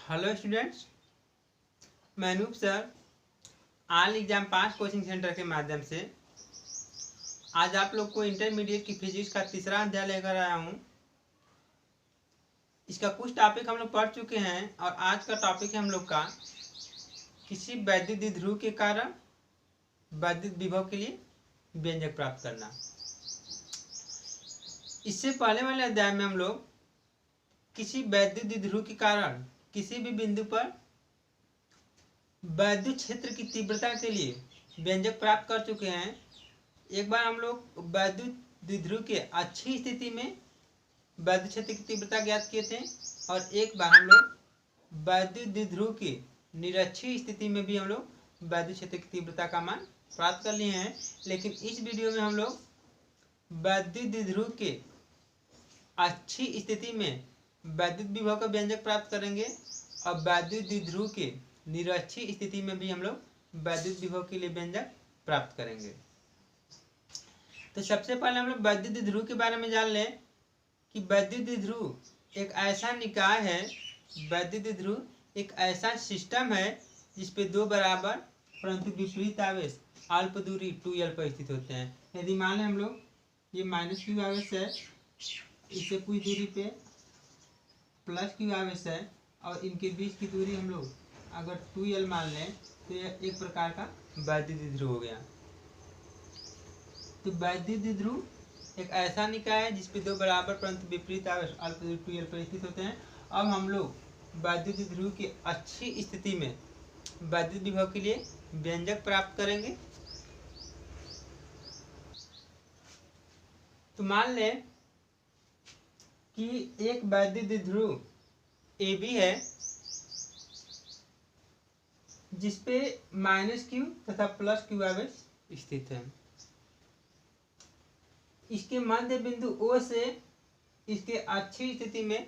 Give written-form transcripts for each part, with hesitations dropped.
Hello students, मैं Anoop sir all exam pass coaching centre के माध्यम से आज आप लोग को इंटरमीडिएट की फिजिक्स का तीसरा अध्याय लेकर आया हूँ। इसका कुछ टॉपिक हम लोग पढ़ चुके हैं और आज का टॉपिक है हम लोग का किसी वैद्युत द्विध्रुव के कारण वैद्युत विभव के लिए व्यंजक प्राप्त करना। इससे पहले वाले अध्याय में हम लोग किसी वैद्युत द्विध्रुव के कारण किसी भी बिंदु पर वैद्युत क्षेत्र की तीव्रता के लिए व्यंजक प्राप्त कर चुके हैं। एक बार हम लोग वैद्युत द्विध्रुव के अच्छी स्थिति में वैद्युत क्षेत्र की तीव्रता ज्ञात किए थे और एक बार हम लोग वैद्युत द्विध्रुव की निरक्षीय स्थिति में भी हम लोग वैद्युत क्षेत्र की तीव्रता का मान प्राप्त कर लिए हैं। लेकिन इस वीडियो में हम लोग वैद्युत द्विध्रुव के अच्छी स्थिति में वैद्युत विभव का व्यंजक प्राप्त करेंगे और वैद्युत द्विध्रुव के निरक्षीय स्थिति में भी हम लोग वैद्युत विभव के लिए व्यंजक प्राप्त करेंगे। तो सबसे पहले हम लोग वैद्युत द्विध्रुव के बारे में जान लें कि वैद्युत द्विध्रुव एक ऐसा निकाय है, वैद्युत द्विध्रुव एक ऐसा सिस्टम है जिसपे दो बराबर परंतु विपरीत आवेश अल्प दूरी 2l पर स्थित होते हैं। यदि मान लें हम लोग ये -q आवेश है, इससे कुछ दूरी पे +q आवेश है और इनके बीच की दूरी हम लोग अगर 2l मान लें तो यह एक प्रकार का वैद्युत द्विध्रुव हो गया। तो वैद्युत द्विध्रुव एक ऐसा निकाय है जिसपे दो बराबर परंतु विपरीत आवेश अल्प दूरी 2l पर स्थित होते हैं। अब हम लोग वैद्युत द्विध्रुव की अच्छी स्थिति में वैद्युत विभव के लिए व्यंजक प्राप्त करेंगे। तो मान लें कि एक वैद्युत द्विध्रुव AB है जिसपे -q तथा +q आवेश स्थित है। इसके मध्य बिंदु O से इसके अच्छी स्थिति में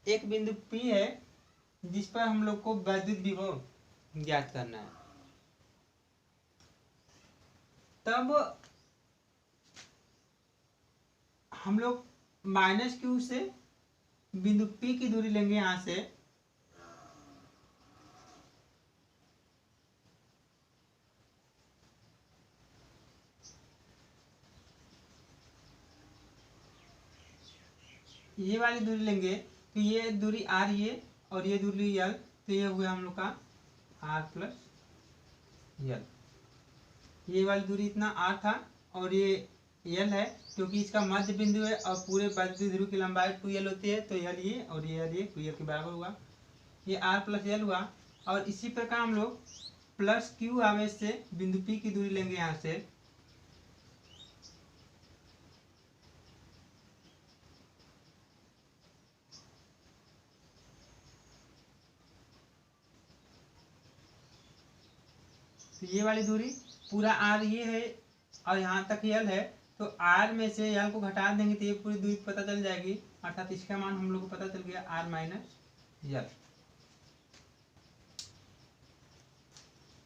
एक बिंदु P है जिस पर हम लोग को वैद्युत विभव ज्ञात करना है। तब हम लोग -q से बिंदु P की दूरी लेंगे। यहाँ से ये वाली दूरी लेंगे तो ये दूरी r ये और ये दूरी l, तो ये हुआ हम लोग का r + l। ये वाली दूरी इतना r था और ये l है क्योंकि इसका मध्य बिंदु है और पूरे वैद्युत द्विध्रुव की लंबाई 2l होती है, तो l ये और ये 2l के बराबर हुआ। ये r + l हुआ। और इसी प्रकार हम लोग +q आवेश से बिंदु P की दूरी लेंगे। यहाँ से तो ये वाली दूरी पूरा r ये है और यहाँ तक l है, तो r में से l को घटा देंगे तो ये पूरी दूरी पता चल जाएगी। अर्थात इसका मान हम लोग को पता चल गया r - l।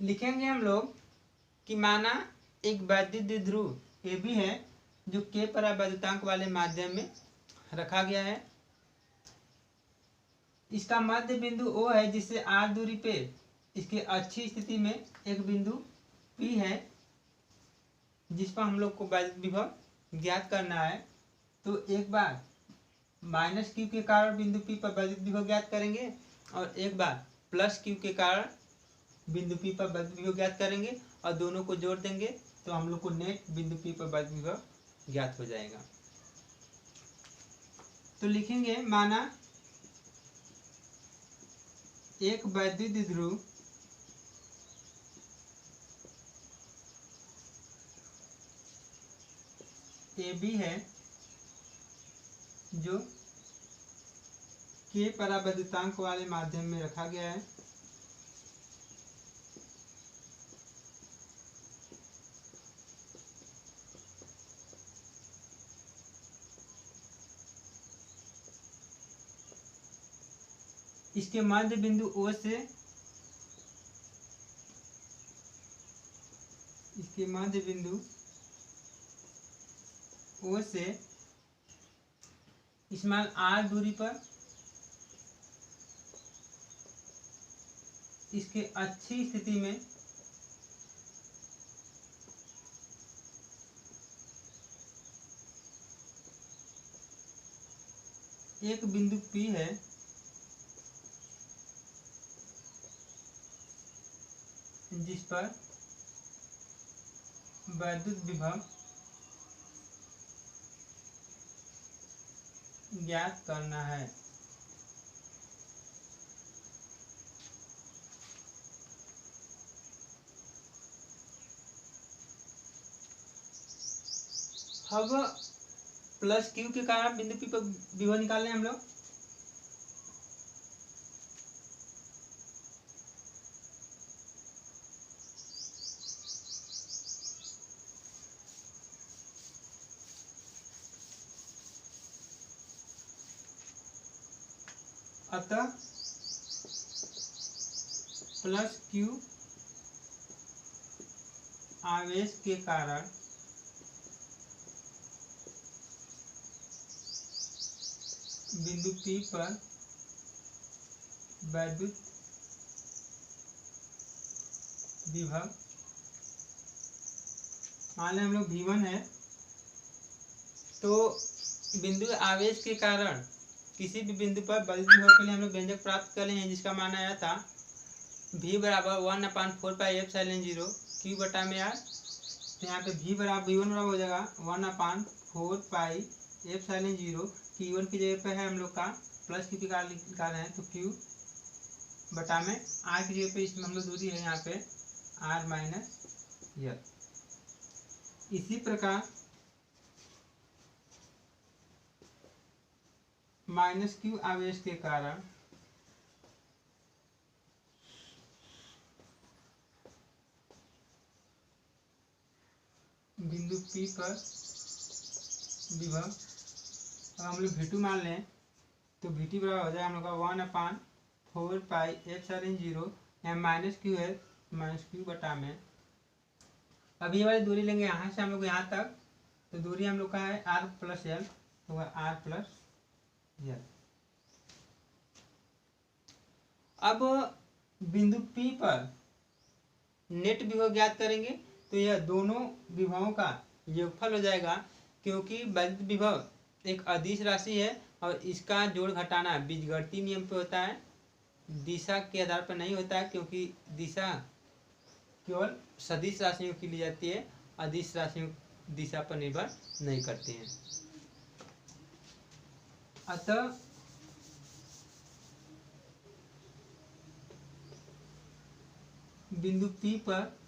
लिखेंगे हम लोग कि माना एक वैद्युत द्विध्रुव AB है जो K परावैद्युतांक वाले माध्यम में रखा गया है। इसका मध्य बिंदु O है जिससे r दूरी पे इसके अच्छी स्थिति में एक बिंदु P है जिस पर हम लोग को वैद्युत विभव ज्ञात करना है। तो एक बार -q के कारण बिंदु P पर वैद्युत विभव ज्ञात करेंगे और एक बार +q के कारण बिंदु P पर वैद्युत विभव ज्ञात करेंगे और दोनों को जोड़ देंगे तो हम लोग को नेट बिंदु P पर वैद्युत विभव ज्ञात हो जाएगा। तो लिखेंगे माना एक वैद्युत द्विध्रुव AB है जो K परावैद्युतांक वाले माध्यम में रखा गया है। इसके मध्य बिंदु O से इस मान r दूरी पर इसके अच्छी स्थिति में एक बिंदु P है जिस पर वैद्युत विभव ज्ञात करना है। अब प्लस Q के कारण बिंदु P पर विभव निकाल रहे हैं हम लोग। अतः प्लस Q आवेश के कारण बिंदु P पर वैद्युत विभव, मान लें हम लोग V1 है, तो बिंदु आवेश के कारण किसी भी बिंदु पर वैद्युत विभव के लिए हम लोग व्यंजक प्राप्त कर लिए हैं, जिसका मान आया था V बराबर 1/4πε0 Q बटा में R। तो यहाँ पे V बराबर V1 बराबर हो जाएगा 1/4πε0 Q1 की जगह पे है हम लोग का प्लस Q निकाल रहे हैं, तो Q बटा में R की जगह पे इसमें हम लोग दूरी है यहाँ पे R माइनस L। इसी प्रकार माइनस Q आवेश के कारण बिंदु P पर विभव, अब हम लोग V2 मान लें तो V2 बराबर हो जाएगा हम लोग का 1/4πε0, यहाँ माइनस Q है, माइनस Q बटा में। अब ये वाली दूरी लेंगे यहाँ से हम लोग यहाँ तक, तो दूरी हम लोग का है R प्लस L, तो R प्लस L। अब बिंदु P पर नेट विभव ज्ञात करेंगे, तो यह दोनों विभवों का योगफल हो जाएगा, क्योंकि वैद्युत विभव एक अदिश राशि है और इसका जोड़ घटाना बीजगणितीय नियम पे होता है, दिशा के आधार पर नहीं होता है, क्योंकि दिशा केवल सदिश राशियों की ली जाती है, अदिश राशियों दिशा पर निर्भर नहीं करती हैं। अतः बिंदु P पर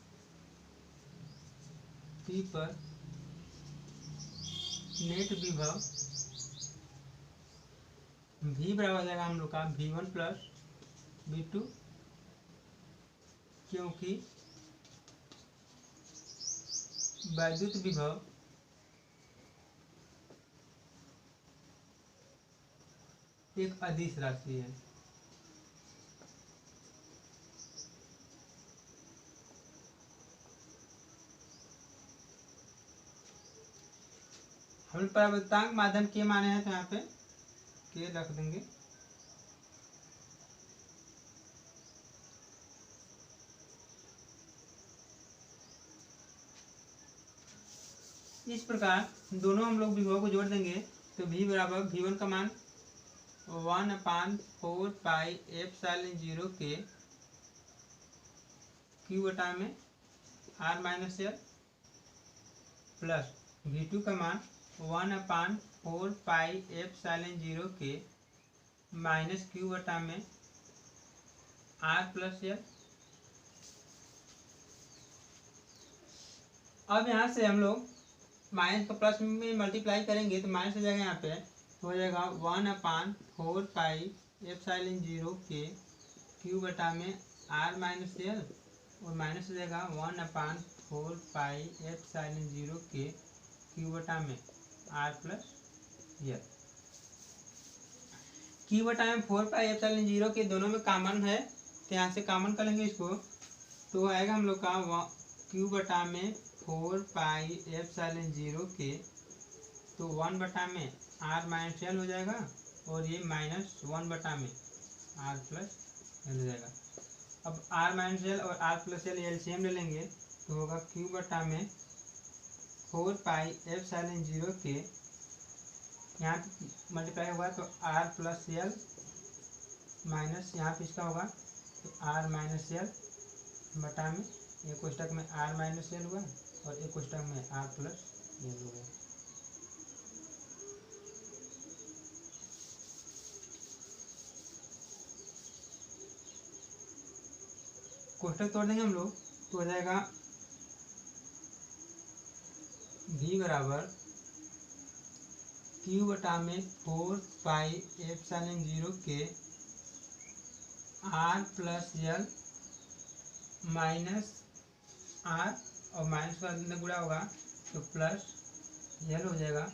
नेट विभव V बराबर हो जाएगा हम लोग का V1 प्लस V2, क्योंकि वैद्युत विभव एक अदिश राशि है। हम परावर्तनांक माध्यम के माने हैं, तो यहाँ पे के रख देंगे। इस प्रकार दोनों हम लोग विभव को जोड़ देंगे, तो V बराबर V1 का मान 1/4πε0 के Q बटा में R minus L, plus V2 का मान 1/4πε0 के माइनस Q बटा में R प्लस L। अब यहाँ से हम लोग माइनस का प्लस में मल्टीप्लाई करेंगे, तो माइनस हो जाएगा, यहाँ पे हो जाएगा 1/4πε0 के Q बटा में R माइनस L, और माइनस हो जाएगा 1/4πε0 के Q बटा में R प्लस L। Q बटा में 4πε0 के दोनों में कॉमन है, तो यहाँ से कॉमन कर लेंगे इसको, तो आएगा हम लोग का Q बटा में 4πε0 के, तो 1 बटा में R माइनस L हो जाएगा, और ये माइनस 1 बटा में R प्लस L हो जाएगा। अब आर माइनस एल और आर प्लस एल एलसीएम ले लेंगे तो होगा क्यू बटा में 4πε0 के, यहाँ पे मल्टीप्लाई होगा तो आर प्लस एल माइनस यहाँ पे इसका होगा तो आर माइनस एल बटा में एक कोष्टक में आर माइनस एल हुआ और एक कोष्टक में आर प्लस एल हो गया। कोष्टक तोड़ देंगे हम लोग तो हो जाएगा v बराबर क्यू बटा में 4πε0 के R plus L minus R और माइनस का अंदर गुणा होगा तो प्लस एल हो जाएगा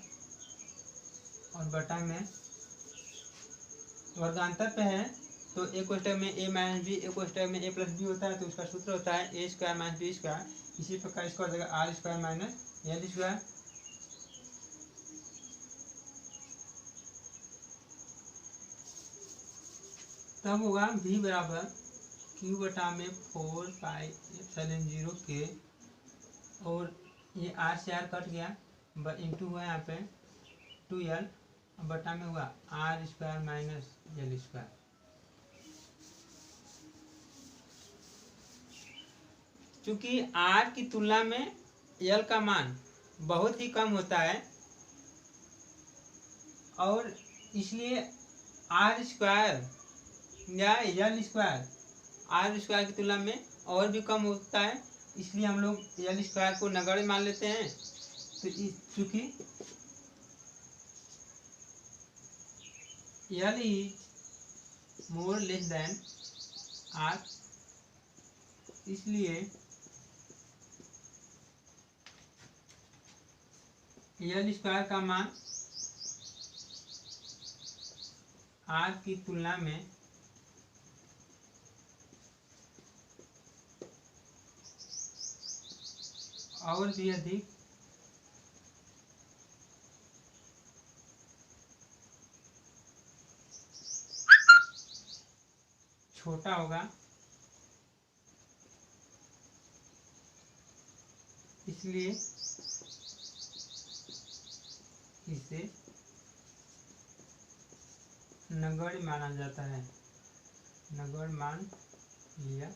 और बटा में वर्गांतर पे है तो एक कोष्टक में a माइनस बी एक कोष्टक में a प्लस बी होता है तो उसका सूत्र होता है A square minus B square. इसी प्रकार इसका हो जाएगा R square minus L square. तब होगा v बराबर क्यू बटा में 4πε0 के और ये आर से आर कट गया इंटू हुआ यहाँ पे 2l बटा में हुआ R square minus L square. चूंकि आर की तुलना में एल का मान बहुत ही कम होता है और इसलिए आर स्क्वायर या एल स्क्वायर आर स्क्वायर की तुलना में और भी कम होता है, इसलिए हम लोग एल स्क्वायर को नगण्य मान लेते हैं। तो चूंकि L is more less than R इसलिए एल स्क्वायर का मान आर की तुलना में और भी अधिक छोटा होगा, इसलिए इसे नगण्य माना जाता है, नगण्य मान लिया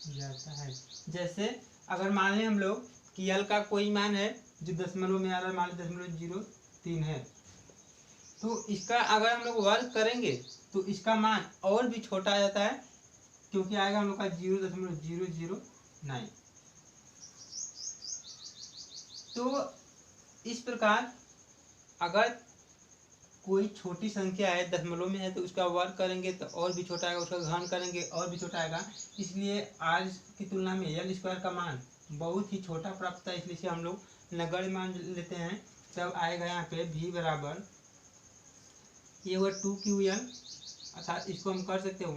जाता है। जैसे अगर मान लें हम लोग कि एल का कोई मान है जो दशमलव में आ रहा है, मान लो 0.03 है, तो इसका अगर हम लोग वर्ग करेंगे तो इसका मान और भी छोटा आ जाता है क्योंकि आएगा हम लोग का 0.009। तो इस प्रकार अगर कोई छोटी संख्या है दशमलव में है तो उसका वर्ग करेंगे तो और भी छोटा आएगा, उसका घन करेंगे और भी छोटा आएगा, इसलिए आर की तुलना में एल स्क्वायर का मान बहुत ही छोटा प्राप्त है, इसलिए हम लोग नगण्य मान लेते हैं। तब आएगा यहाँ पे v बराबर ये हुआ 2ql, अर्थात इसको हम कर सकते हैं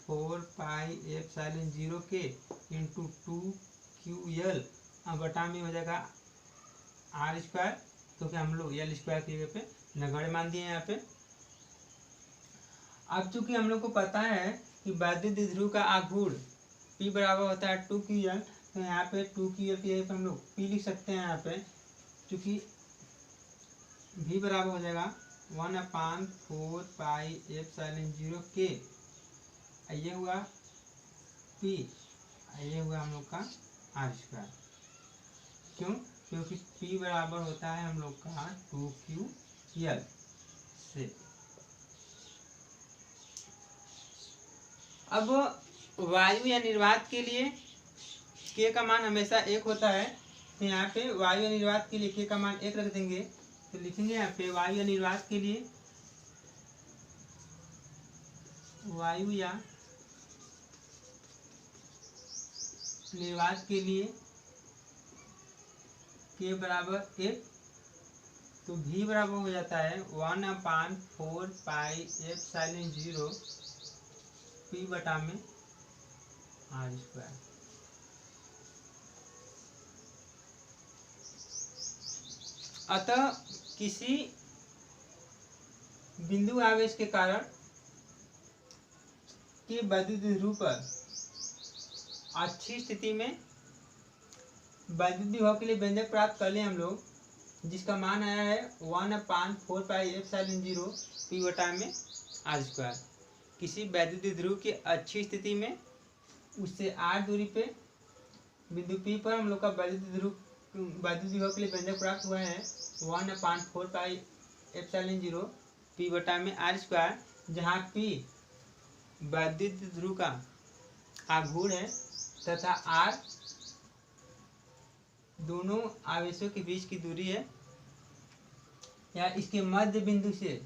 1/4πε0 के इंटू 2ql बटा में हो जाएगा आर स्क्वायर, क्योंकि हम लोग एल स्क्वायर की जगह पे नगण्य मान दिए यहाँ पे। अब चूंकि हम लोग को पता है कि वैद्युत द्विध्रुव का आघूर्ण P बराबर होता है 2ql, तो यहाँ पे 2ql की जगह पे हम लोग P लिख सकते हैं यहाँ पे, चूंकि v बराबर हो जाएगा 1/4πε0 के, ये हुआ P, ये हुआ हम लोग का आर स्क्वायर। क्यों? क्योंकि P बराबर होता है हम लोग का 2ql से। अब वायु या निर्वात के लिए k का मान हमेशा 1 होता है, तो यहाँ पे वायु या निर्वात के लिए k का मान 1 रख देंगे। तो लिखेंगे यहाँ पे वायु या निर्वात के लिए, वायु या निर्वात के लिए k बराबर 1, तो v बराबर हो जाता है 1/4πε0 P बटा में आर स्क्वायर। अतः किसी बिंदु आवेश के कारण k के वैद्युत द्विध्रुव पर अच्छी स्थिति में वैद्युत विभव के लिए व्यंजक प्राप्त कर लिए हम लोग, जिसका मान आया है 1/4πε0 p/r²। किसी वैद्युत द्विध्रुव की अच्छी स्थिति में उससे r दूरी पे बिंदु P पर हम लोग का वैद्युत विभव के लिए व्यंजक प्राप्त हुआ है 1/4πε0 p/r², जहाँ P वैद्युत द्विध्रुव का आघूर्ण है तथा r दोनों आवेशों के बीच की दूरी है, या इसके मध्य बिंदु से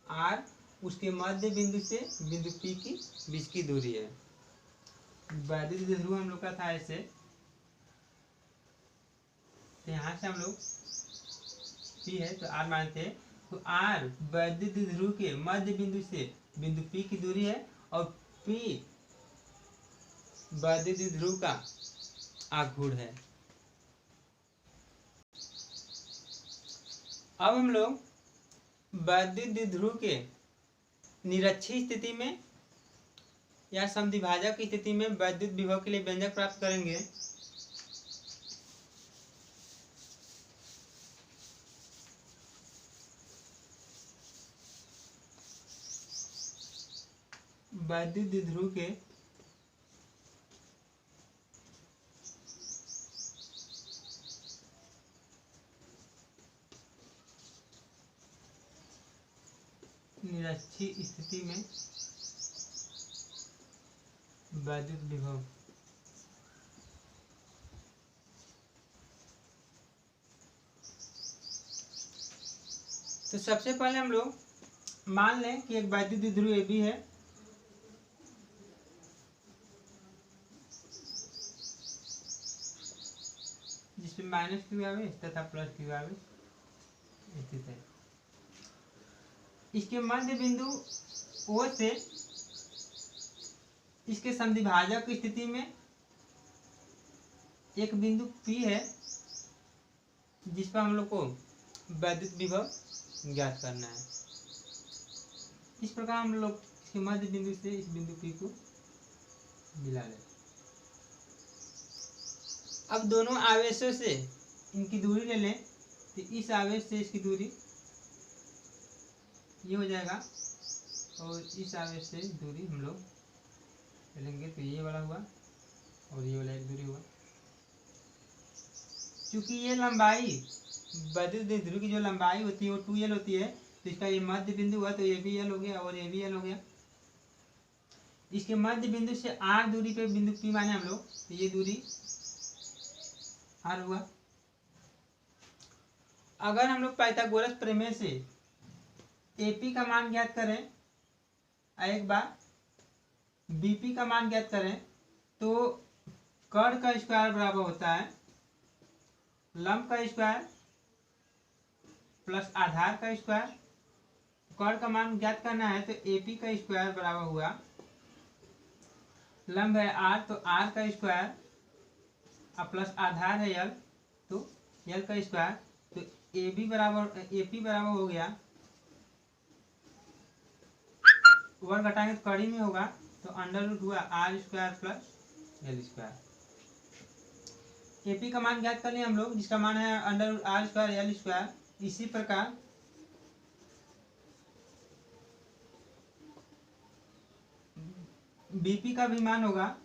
r उसके मध्य बिंदु से बिंदु P की बीच की दूरी है। वैद्युत द्विध्रुव हम लोग का था ऐसे, तो यहाँ से हम लोग P है तो r मानते हैं, तो r वैद्युत द्विध्रुव के मध्य बिंदु से बिंदु P की दूरी है और P वैद्युत द्विध्रुव का आघूर्ण है। अब हम लोग वैद्युत द्विध्रुव के निरक्षीय स्थिति में या समद्विभाजक की स्थिति में वैद्युत विभव के लिए व्यंजक प्राप्त करेंगे। वैद्युत द्विध्रुव के निरक्षीय स्थिति में वैद्युत विभव तो सबसे पहले हम लोग मान लें कि एक वैद्युत द्विध्रुव AB है, जिसमें -q आवेश तथा +q आवेश स्थित है। इसके मध्य बिंदु O से इसके समद्विभाजक की स्थिति में एक बिंदु P है, जिस पर हम लोग को वैद्युत विभव ज्ञात करना है। इस प्रकार हम लोग इसके मध्य बिंदु से इस बिंदु P को मिला लें। अब दोनों आवेशों से इनकी दूरी ले लें, तो इस आवेश से इसकी दूरी ये हो जाएगा और इस आवेश से दूरी हम लोग लेंगे तो ये वाला हुआ और ये वाला एक दूरी हुआ। क्योंकि ये लंबाई वैद्युत द्विध्रुव की जो लंबाई होती है वो 2l होती है, तो इसका ये मध्य बिंदु हुआ तो ये भी l हो गया और ये भी l हो गया। इसके मध्य बिंदु से r दूरी पे बिंदु P माने हम लोग, तो ये दूरी r हुआ। अगर हम लोग पाइथागोरस प्रमेय से AP का मान ज्ञात करें और एक बार BP का मान ज्ञात करें, तो कर्ण का स्क्वायर बराबर होता है लंब का स्क्वायर प्लस आधार का स्क्वायर। कर्ण का मान ज्ञात करना है तो AP का स्क्वायर बराबर हुआ, लंब है r तो r का स्क्वायर और प्लस आधार है l तो l का स्क्वायर, तो AP बराबर हो गया, वर्ग घटाएंगे तो कड़ी में होगा तो अंडर रूट हुआ r square plus l square. AP का मान ज्ञात कर लिए हम लोग, जिसका मान है under root r square l square. इसी प्रकार BP का भी मान होगा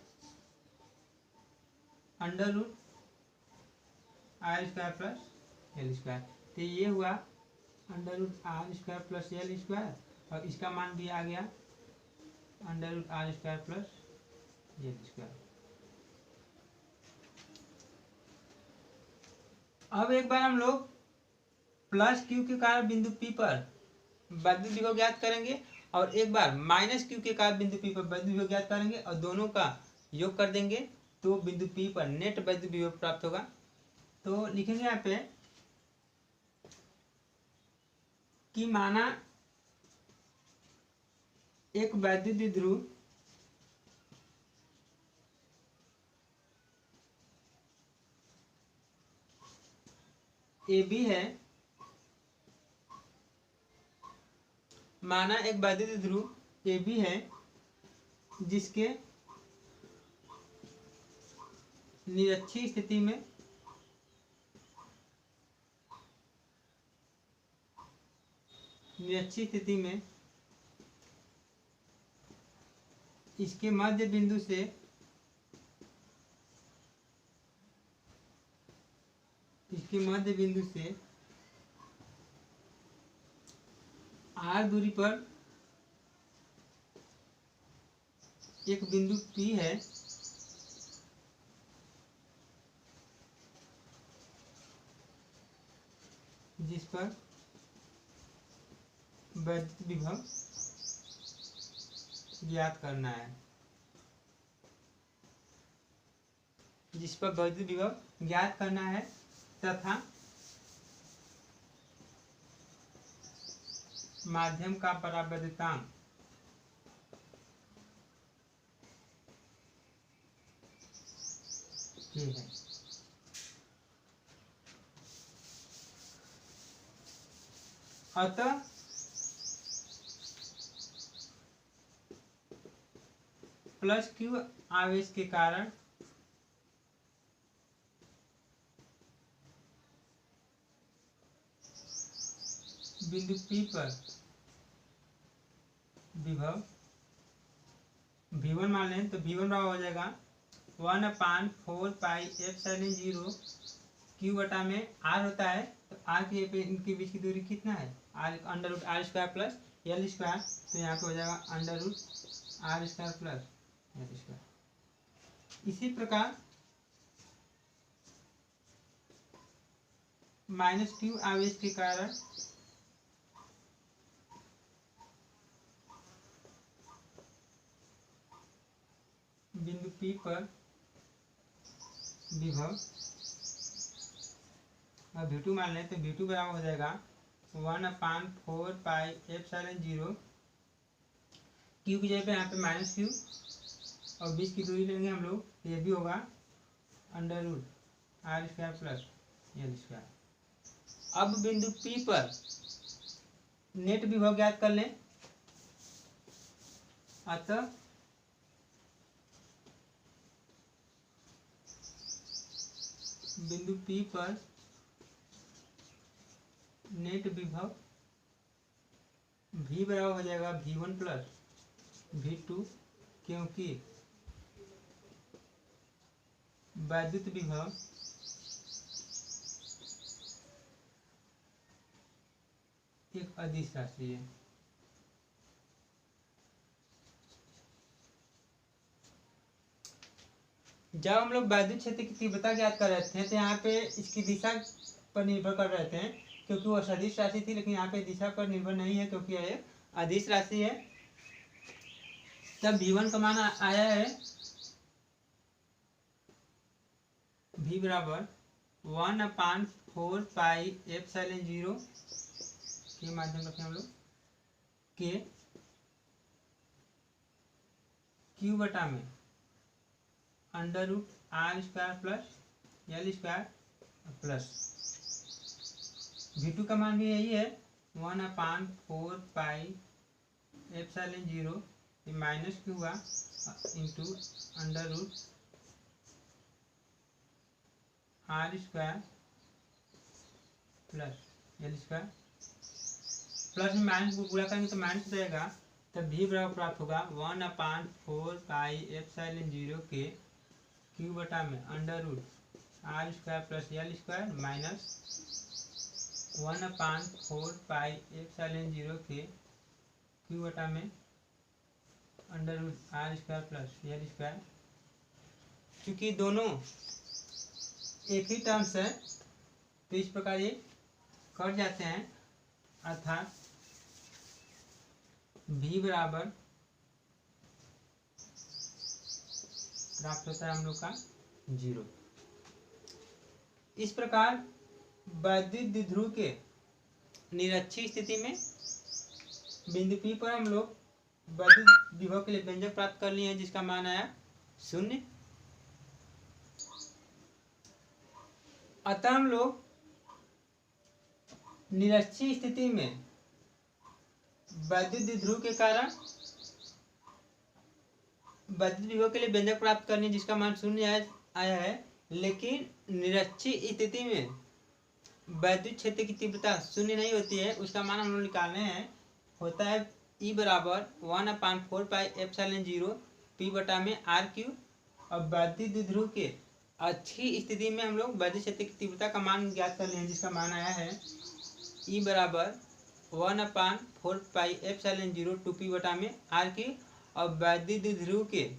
under root r square plus l square. तो ये हुआ under root r square plus l square और इसका मान भी आ गया under root r square plus l square. अब एक बार हम लोग +q के कारण बिंदु P पर वैद्युत विभव ज्ञात करेंगे और एक बार -q के कारण बिंदु P पर वैद्युत विभव ज्ञात करेंगे और दोनों का योग कर देंगे तो बिंदु P पर नेट वैद्युत विभव प्राप्त होगा। तो लिखेंगे यहाँ पे कि माना एक वैद्युत द्विध्रुव AB है, माना एक वैद्युत द्विध्रुव AB है जिसके निरक्षीय स्थिति में इसके मध्य बिंदु से r दूरी पर एक बिंदु P है जिस पर वैद्युत विभव ज्ञात करना है, तथा माध्यम का परावैद्युतांक K है। अतः प्लस Q आवेश के कारण बिंदु P पर विभव V1 मान लें तो V1 बराबर हो जाएगा 1/4πε0 Q बटा में R होता है, तो R के इनके बीच की दूरी कितना है, r√r² प्लस l², तो यहाँ पे हो जाएगा √r² प्लस l²। इसी प्रकार -Q आवेश के कारण बिंदु P पर विभव और V2 मान लें तो V2 बराबर हो जाएगा 1/4πε0 Q की जगह पे यहाँ पे -Q और बीच की दूरी लेंगे हम लोग, ये भी होगा √r² प्लस l²। अब बिंदु P पर नेट विभव ज्ञात कर लें। अतः बिंदु P पर नेट विभव V बराबर हो जाएगा V1 प्लस V2, क्योंकि वैद्युत विभव एक अदिश राशि है। जब हम लोग वैद्युत क्षेत्र की तीव्रता ज्ञात कर रहे थे तो यहाँ पे इसकी दिशा पर निर्भर कर रहे थे, क्योंकि वो सदिश राशि थी, लेकिन यहाँ पे दिशा पर निर्भर नहीं है क्योंकि यह अदिश राशि है। तब V1 का मान आया है V बराबर 1/4πε0 के माध्यम रखें हम लोग के Q बटा में √r² plus l² plus V2 का मान भी यही है 1/4πε0 माइनस Q हुआ into √r² plus l², plus में माइनस को गुणा करेंगे तो माइनस हो जाएगा, तब V बराबर प्राप्त होगा 1/4πε0 के Q बटा में √r² प्लस l² माइनस 1/4πε0 के Q बटा में √r² प्लस l²। क्योंकि दोनों एक ही टर्म्स है तो इस प्रकार ये कट जाते हैं, अर्थात V बराबर प्राप्त होता है हम लोग का 0। इस प्रकार वैद्युत द्विध्रुव के निरक्षीय स्थिति में बिंदु P पर हम लोग वैद्युत विभव के लिए व्यंजक प्राप्त कर लिए हैं, जिसका मान आया 0। अतः हम लोग निरक्षीय स्थिति में वैद्युत द्विध्रुव के कारण वैद्युत विभव के लिए व्यंजक प्राप्त करनी है जिसका मान शून्य आया है, लेकिन निरक्षीय स्थिति में वैद्युत क्षेत्र की तीव्रता शून्य नहीं होती है, उसका मान हम लोग निकालने हैं। होता है E बराबर 1/4πε0 P बटा में R3। और वैद्युत द्विध्रुव के अच्छी स्थिति में हम लोग वैद्युत क्षेत्र की तीव्रता का मान ज्ञात कर लें, जिसका मान आया है E बराबर 1/4πε0 2P बटा में R3। और वैद्युत द्विध्रुव के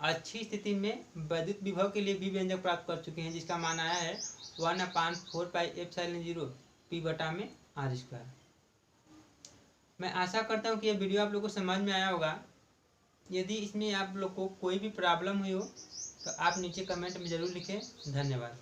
अच्छी स्थिति में वैद्युत विभव के लिए भी व्यंजक प्राप्त कर चुके हैं, जिसका मान आया है 1/4πε0 P बटा में R²। मैं आशा करता हूँ कि यह वीडियो आप लोग को समझ में आया होगा। यदि इसमें आप लोग को कोई भी प्रॉब्लम हुई हो तो आप नीचे कमेंट में ज़रूर लिखें। धन्यवाद।